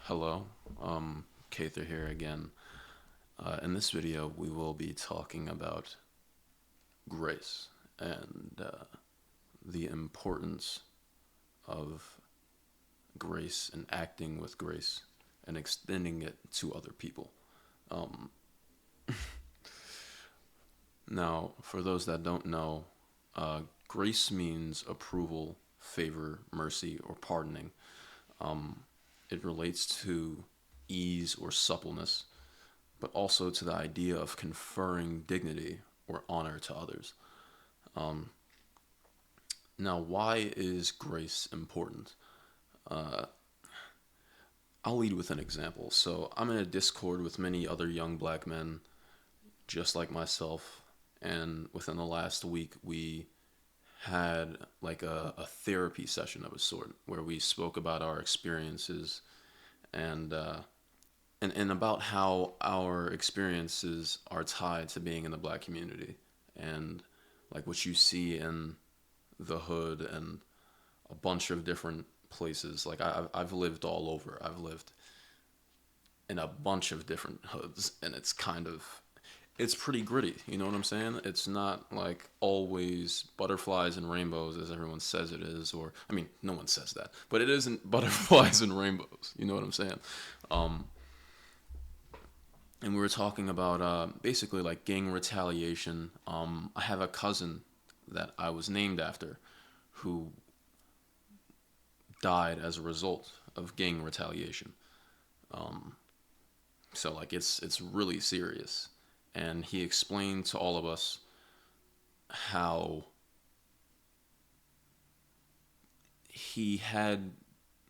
Hello, Kather here again. In this video, we will be talking about grace and the importance of grace and acting with grace and extending it to other people. Um, Now, for those that don't know, grace means approval, favor, mercy, or pardoning. Um, it relates to ease or suppleness, but also to the idea of conferring dignity or honor to others. Um, Now, why is grace important? Uh, I'll lead with an example. So, I'm in a Discord with many other young black men, just like myself, and within the last week, we had like a therapy session of a sort where we spoke about our experiences and and about how our experiences are tied to being in the black community and like what you see in the hood and a bunch of different places. Like I've lived all over. I've lived in a bunch of different hoods, and it's pretty gritty. You know what I'm saying? It's not like always butterflies and rainbows as everyone says it is, or I mean, no one says that, but it isn't butterflies and rainbows. You know what I'm saying? Um, and we were talking about basically like gang retaliation. I have a cousin that I was named after who died as a result of gang retaliation. Um, so like it's really serious, and he explained to all of us how he had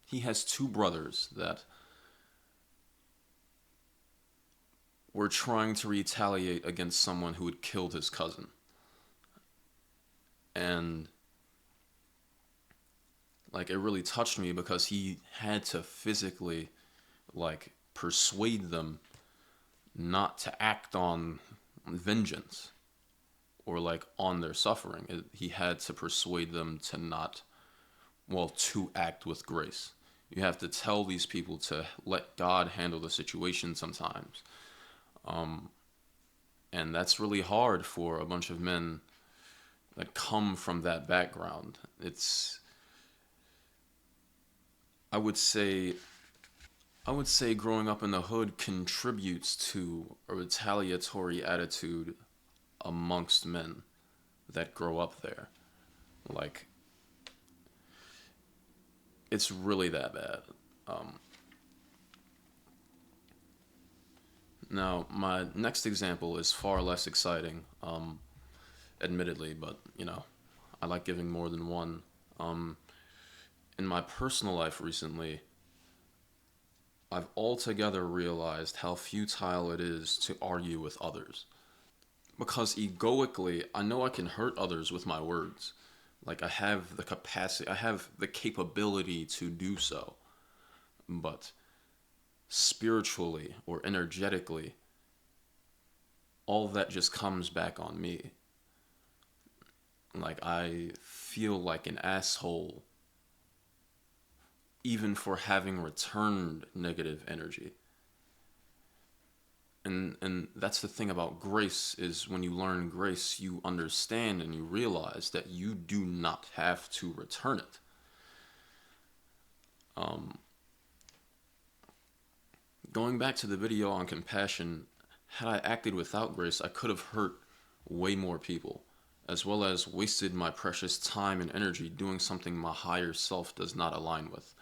he has two brothers that were trying to retaliate against someone who had killed his cousin, and like it really touched me because he had to physically like persuade them not to act on vengeance or like on their suffering. He had to persuade them to not, well, to act with grace. You have to tell these people to let God handle the situation sometimes. Um, and that's really hard for a bunch of men that come from that background. I would say, I would say growing up in the hood contributes to a retaliatory attitude amongst men that grow up there. Like, it's really that bad. Um, Now, my next example is far less exciting, admittedly, but I like giving more than one. Um, in my personal life recently, I've altogether realized how futile it is to argue with others. Because egoically, I know I can hurt others with my words. Like, I have the capacity, I have the capability to do so. But spiritually or energetically, all that just comes back on me. Like, I feel like an asshole even for having returned negative energy. And that's the thing about grace is when you learn grace, you understand and you realize that you do not have to return it. Um, Going back to the video on compassion, had I acted without grace, I could have hurt way more people, as well as wasted my precious time and energy doing something my higher self does not align with.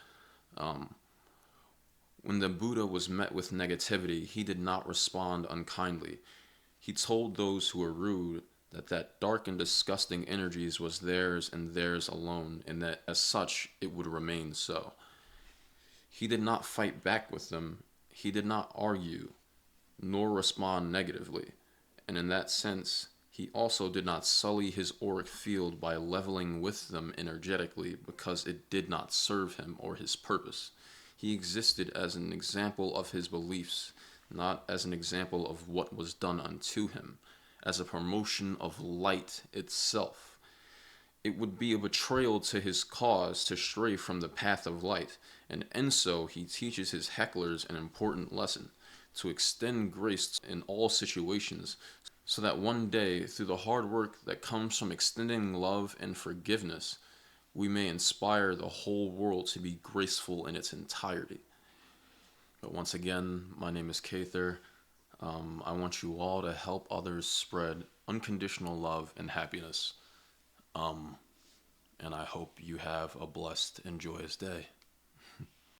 Um, when the Buddha was met with negativity, he did not respond unkindly. He told those who were rude that dark and disgusting energies was theirs and theirs alone, and that as such it would remain so. He did not fight back with them, he did not argue, nor respond negatively, and in that sense, he also did not sully his auric field by leveling with them energetically because it did not serve him or his purpose. He existed as an example of his beliefs, not as an example of what was done unto him, as a promotion of light itself. It would be a betrayal to his cause to stray from the path of light, And in so, he teaches his hecklers an important lesson: to extend grace in all situations, so that one day, through the hard work that comes from extending love and forgiveness, we may inspire the whole world to be graceful in its entirety. But once again, my name is Kather. I want you all to help others spread unconditional love and happiness. And I hope you have a blessed and joyous day.